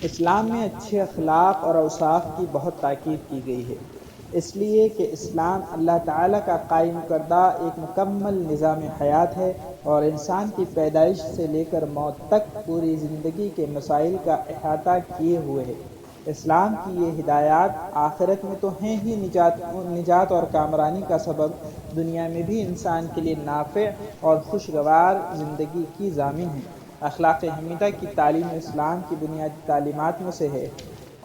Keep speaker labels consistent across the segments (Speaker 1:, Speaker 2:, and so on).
Speaker 1: اسلام میں اچھے اخلاق اور اوصاف کی بہت تاکید کی گئی ہے، اس لیے کہ اسلام اللہ تعالیٰ کا قائم کردہ ایک مکمل نظام حیات ہے اور انسان کی پیدائش سے لے کر موت تک پوری زندگی کے مسائل کا احاطہ کیے ہوئے ہے۔ اسلام کی یہ ہدایات آخرت میں تو ہیں ہی نجات اور کامرانی کا سبب، دنیا میں بھی انسان کے لیے نافع اور خوشگوار زندگی کی ضامن ہیں۔ اخلاق حمیدہ کی تعلیم اسلام کی بنیادی تعلیمات میں سے ہے،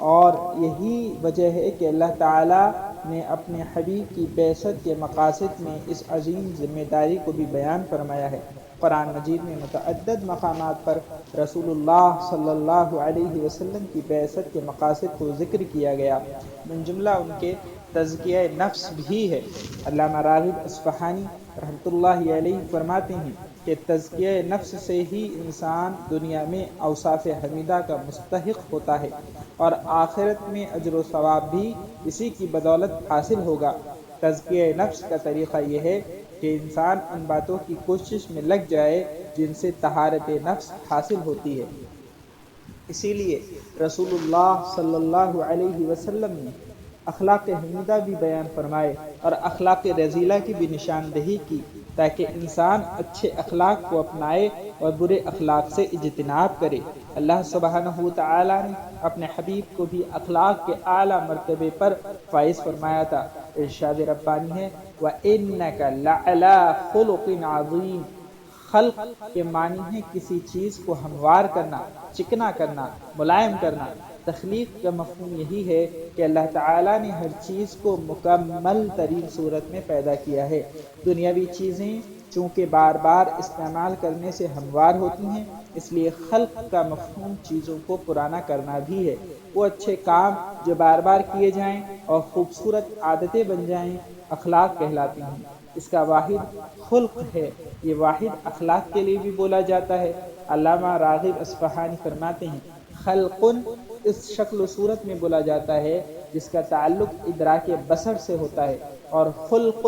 Speaker 1: اور یہی وجہ ہے کہ اللہ تعالیٰ نے اپنے حبیب کی بعثت کے مقاصد میں اس عظیم ذمہ داری کو بھی بیان فرمایا ہے۔ قرآن مجید میں متعدد مقامات پر رسول اللہ صلی اللہ علیہ وسلم کی بعثت کے مقاصد کو ذکر کیا گیا، من جملہ ان کے تزکیہ نفس بھی ہے۔ علامہ راغب اصفہانی رحمۃ اللہ علیہ فرماتے ہیں کہ تزکیہ نفس سے ہی انسان دنیا میں اوصاف حمیدہ کا مستحق ہوتا ہے، اور آخرت میں اجر و ثواب بھی اسی کی بدولت حاصل ہوگا۔ تزکیہ نفس کا طریقہ یہ ہے کہ انسان ان باتوں کی کوشش میں لگ جائے جن سے طہارت نفس حاصل ہوتی ہے۔ اسی لیے رسول اللہ صلی اللہ علیہ وسلم نے اخلاق حمیدہ بھی بیان فرمائے اور اخلاق رذیلہ کی بھی نشاندہی کی، تاکہ انسان اچھے اخلاق کو اپنائے اور برے اخلاق سے اجتناب کرے۔ اللہ سبحانہ وتعالی نے اپنے حبیب کو بھی اخلاق کے اعلیٰ مرتبے پر فائز فرمایا تھا۔ ارشاد ربانی ہے وَإِنَّكَ لَعَلَىٰ خُلُقٍ عَظِيمٍ۔ خلق کے معنی ہے کسی چیز کو ہموار کرنا، چکنا کرنا، ملائم کرنا۔ تخلیق کا مفہوم یہی ہے کہ اللہ تعالیٰ نے ہر چیز کو مکمل ترین صورت میں پیدا کیا ہے۔ دنیاوی چیزیں چونکہ بار بار استعمال کرنے سے ہموار ہوتی ہیں، اس لیے خلق کا مفہوم چیزوں کو پرانا کرنا بھی ہے۔ وہ اچھے کام جو بار بار کیے جائیں اور خوبصورت عادتیں بن جائیں، اخلاق کہلاتی ہیں۔ اس کا واحد خلق ہے، یہ واحد اخلاق کے لیے بھی بولا جاتا ہے۔ علامہ راغب اصفہانی فرماتے ہیں خلق اس شکل و صورت میں بولا جاتا ہے جس کا تعلق ادراک بصر سے ہوتا ہے، اور خلق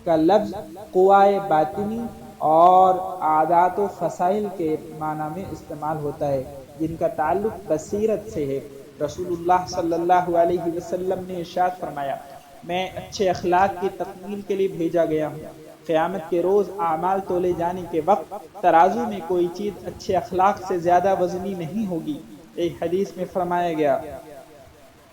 Speaker 1: کا لفظ قوائے باطنی اور عادات و خصائل کے معنی میں استعمال ہوتا ہے جن کا تعلق بصیرت سے ہے۔ رسول اللہ صلی اللہ علیہ وسلم نے ارشاد فرمایا میں اچھے اخلاق کی تکمیل کے لیے بھیجا گیا ہوں۔ قیامت کے روز اعمال تولے جانے کے وقت ترازو میں کوئی چیز اچھے اخلاق سے زیادہ وزنی نہیں ہوگی۔ ایک حدیث میں فرمایا گیا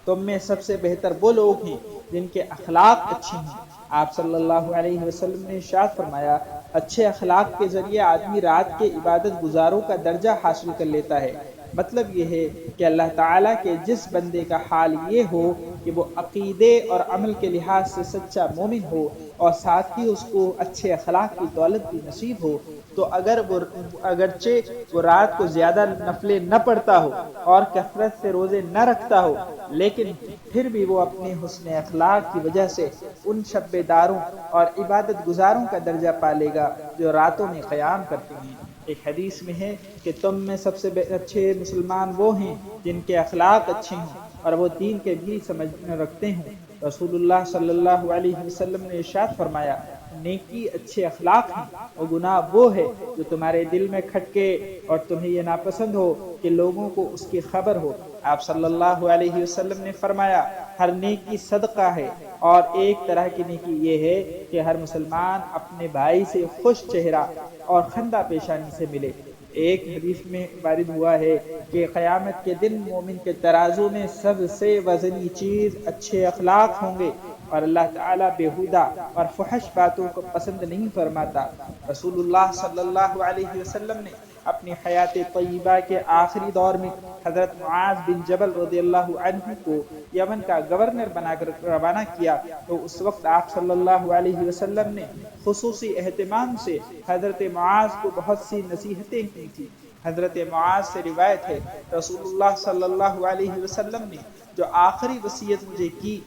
Speaker 1: تم میں سب سے بہتر وہ لوگ ہیں جن کے اخلاق اچھے ہیں۔ آپ صلی اللہ علیہ وسلم نے ارشاد فرمایا اچھے اخلاق کے ذریعے آدمی رات کے عبادت گزاروں کا درجہ حاصل کر لیتا ہے۔ مطلب یہ ہے کہ اللہ تعالیٰ کے جس بندے کا حال یہ ہو کہ وہ عقیدے اور عمل کے لحاظ سے سچا مومن ہو اور ساتھ ہی اس کو اچھے اخلاق کی دولت بھی نصیب ہو، تو اگرچہ وہ رات کو زیادہ نفلیں نہ پڑھتا ہو اور کثرت سے روزے نہ رکھتا ہو، لیکن پھر بھی وہ اپنے حسن اخلاق کی وجہ سے ان شب بیداروں اور عبادت گزاروں کا درجہ پالے گا جو راتوں میں قیام کرتے ہیں۔ ایک حدیث میں ہے کہ تم میں سب سے اچھے مسلمان وہ ہیں جن کے اخلاق اچھے ہوں اور وہ دین کے بھی سمجھ رکھتے ہوں۔ رسول اللہ صلی اللہ علیہ وسلم نے ارشاد فرمایا نیکی اچھے اخلاق ہیں اور گناہ وہ ہے جو تمہارے دل میں کھٹکے اور تمہیں یہ ناپسند ہو کہ لوگوں کو اس کی خبر ہو۔ آپ صلی اللہ علیہ وسلم نے فرمایا ہر نیکی صدقہ ہے، اور ایک طرح کی نیکی یہ ہے کہ ہر مسلمان اپنے بھائی سے خوش چہرہ اور خندہ پیشانی سے ملے۔ ایک حدیث میں وارد ہوا ہے کہ قیامت کے دن مومن کے ترازو میں سب سے وزنی چیز اچھے اخلاق ہوں گے، اور اللہ تعالیٰ بیہودہ اور فحش باتوں کو پسند نہیں فرماتا۔ رسول اللہ صلی اللہ علیہ وسلم نے اپنی حیات طیبہ کے آخری دور میں حضرت معاذ بن جبل رضی اللہ عنہ کو یمن کا گورنر بنا کر روانہ کیا، تو اس وقت آپ صلی اللہ علیہ وسلم نے خصوصی اہتمام سے حضرت معاذ کو بہت سی نصیحتیں کی تھیں۔ حضرت معاذ سے روایت ہے رسول اللہ صلی اللہ علیہ وسلم نے جو آخری وصیت مجھے کی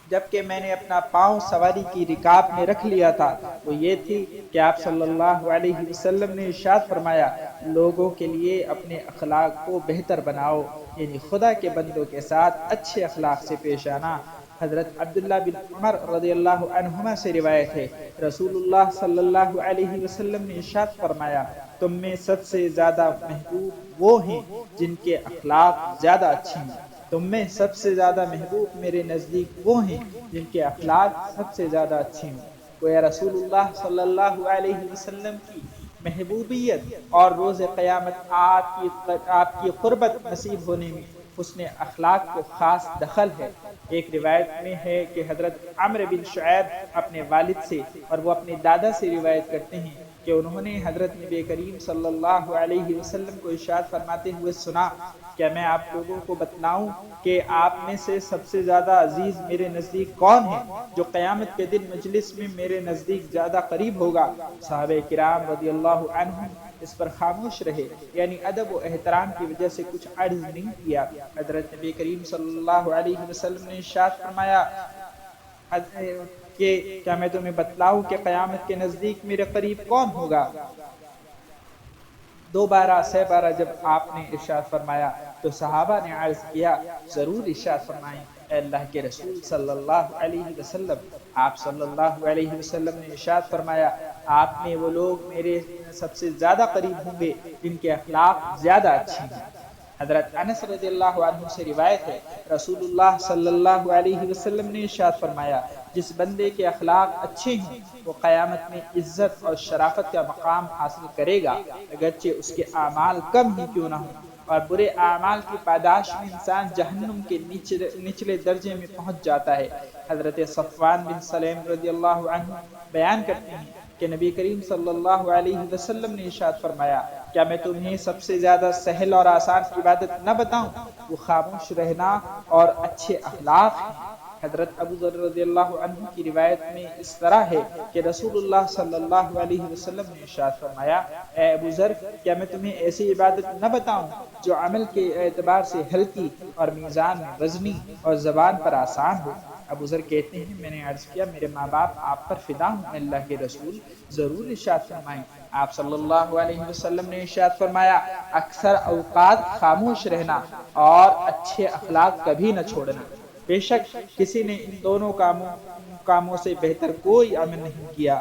Speaker 1: جبکہ میں نے اپنا پاؤں سواری کی رکاب میں رکھ لیا تھا، وہ یہ تھی کہ آپ صلی اللہ علیہ وسلم نے ارشاد فرمایا لوگوں کے لیے اپنے اخلاق کو بہتر بناؤ، یعنی خدا کے بندوں کے ساتھ اچھے اخلاق سے پیش آنا۔ حضرت عبداللہ بن عمر رضی اللہ عنہما سے روایت ہے، رسول اللہ صلی اللہ علیہ وسلم نے ارشاد فرمایا، تم میں سب سے زیادہ محبوب وہ ہیں جن کے اخلاق زیادہ اچھے ہیں۔ تم میں سب سے زیادہ محبوب میرے نزدیک وہ ہیں جن کے اخلاق سب سے زیادہ اچھے ہوں۔ گویا رسول اللہ صلی اللہ علیہ وسلم کی محبوبیت اور روز قیامت آپ کی قربت نصیب ہونے میں حسن اخلاق کو خاص دخل ہے۔ ایک روایت میں ہے کہ حضرت عمرو بن شعیب اپنے والد سے اور وہ اپنے دادا سے روایت کرتے ہیں کہ انہوں نے حضرت نبی کریم صلی اللہ علیہ وسلم کو ارشاد فرماتے ہوئے سنا، کیا میں آپ لوگوں کو بتلاؤں کہ آپ میں سے سب سے زیادہ عزیز میرے نزدیک کون ہے، جو قیامت کے دن مجلس میں میرے نزدیک زیادہ قریب ہوگا؟ صحابہ کرام رضی اللہ عنہم اس پر خاموش رہے، یعنی ادب و احترام کی وجہ سے کچھ عرض نہیں کیا۔ حضرت نبی کریم صلی اللہ علیہ وسلم نے ارشاد فرمایا کہ کیا میں تمہیں بتلاؤں کہ قیامت کے نزدیک میرے قریب کون ہوگا؟ دوبارہ سہ بارہ جب آپ نے ارشاد فرمایا تو صحابہ نے عرض کیا، ضرور ارشاد فرمائیں اے اللہ کے رسول صلی اللہ علیہ وسلم۔ آپ صلی اللہ علیہ وسلم نے ارشاد فرمایا، آپ میں وہ لوگ میرے سب سے زیادہ قریب ہوں گے جن کے اخلاق زیادہ اچھے ہیں۔ حضرت انس رضی اللہ عنہ سے روایت ہے، رسول اللہ صلی اللہ علیہ وسلم نے ارشاد فرمایا، جس بندے کے اخلاق اچھے ہیں وہ قیامت میں عزت اور شرافت کا مقام حاصل کرے گا، اگرچہ اس کے اعمال کم ہی کیوں نہ ہوں۔ اور برے اعمال کی پاداش میں انسان جہنم کے نچلے درجے میں پہنچ جاتا ہے۔ حضرت صفوان بن سلیم رضی اللہ عنہ بیان کرتے ہیں کہ نبی کریم صلی اللہ علیہ وسلم نے ارشاد فرمایا، کیا میں تمہیں سب سے زیادہ سہل اور آسان عبادت نہ بتاؤں؟ وہ خاموش رہنا اور اچھے اخلاق ہیں۔ حضرت ابو ذر رضی اللہ عنہ کی روایت میں اس طرح ہے کہ رسول اللہ صلی اللہ علیہ وسلم نے ارشاد فرمایا، اے ابو ذر، کیا میں تمہیں ایسی عبادت نہ بتاؤں جو عمل کے اعتبار سے ہلکی اور میزان میں وزنی اور زبان پر آسان ہو؟ ابو ذر کہتے ہیں، میں نے عرض کیا، میرے ماں باپ آپ پر فدا ہوں، اللہ کے رسول ضرور ارشاد فرمائیں۔ آپ صلی اللہ علیہ وسلم نے ارشاد فرمایا، اکثر اوقات خاموش رہنا اور اچھے اخلاق کبھی نہ چھوڑنا۔ بے شک کسی نے ان دونوں کاموں سے بہتر کوئی عمل نہیں کیا۔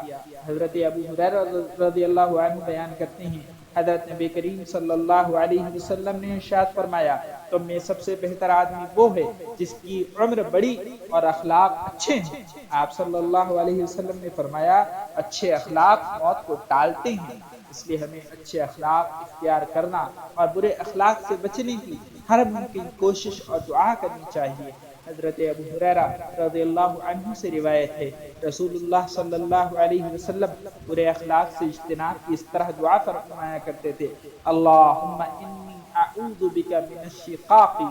Speaker 1: حضرت ابو ہریرہ رضی اللہ عنہ بیان کرتے ہیں، حضرت نبی کریم صلی اللہ علیہ وسلم نے ارشاد فرمایا، تم میں سب سے بہتر آدمی وہ ہے جس کی عمر بڑی اور اخلاق اچھے ہیں۔ آپ صلی اللہ علیہ وسلم نے فرمایا، اچھے اخلاق موت کو ٹالتے ہیں، اس لیے ہمیں اچھے اخلاق اختیار کرنا اور برے اخلاق سے بچنے کی ہر ممکن کوشش اور دعا کرنی چاہیے۔ حضرت ابو ہریرہ رضی اللہ عنہ سے روایت ہے، رسول اللہ صلی اللہ علیہ وسلم برے اخلاق سے اجتناب کی اس طرح دعا فرمایا کرتے تھے، اللہم انی اعوذ بک من الشقاق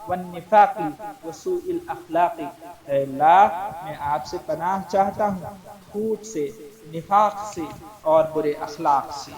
Speaker 1: والنفاق وسوء الاخلاق۔ اے اللہ، میں آپ سے پناہ چاہتا ہوں جھوٹ سے، نفاق سے اور برے اخلاق سے۔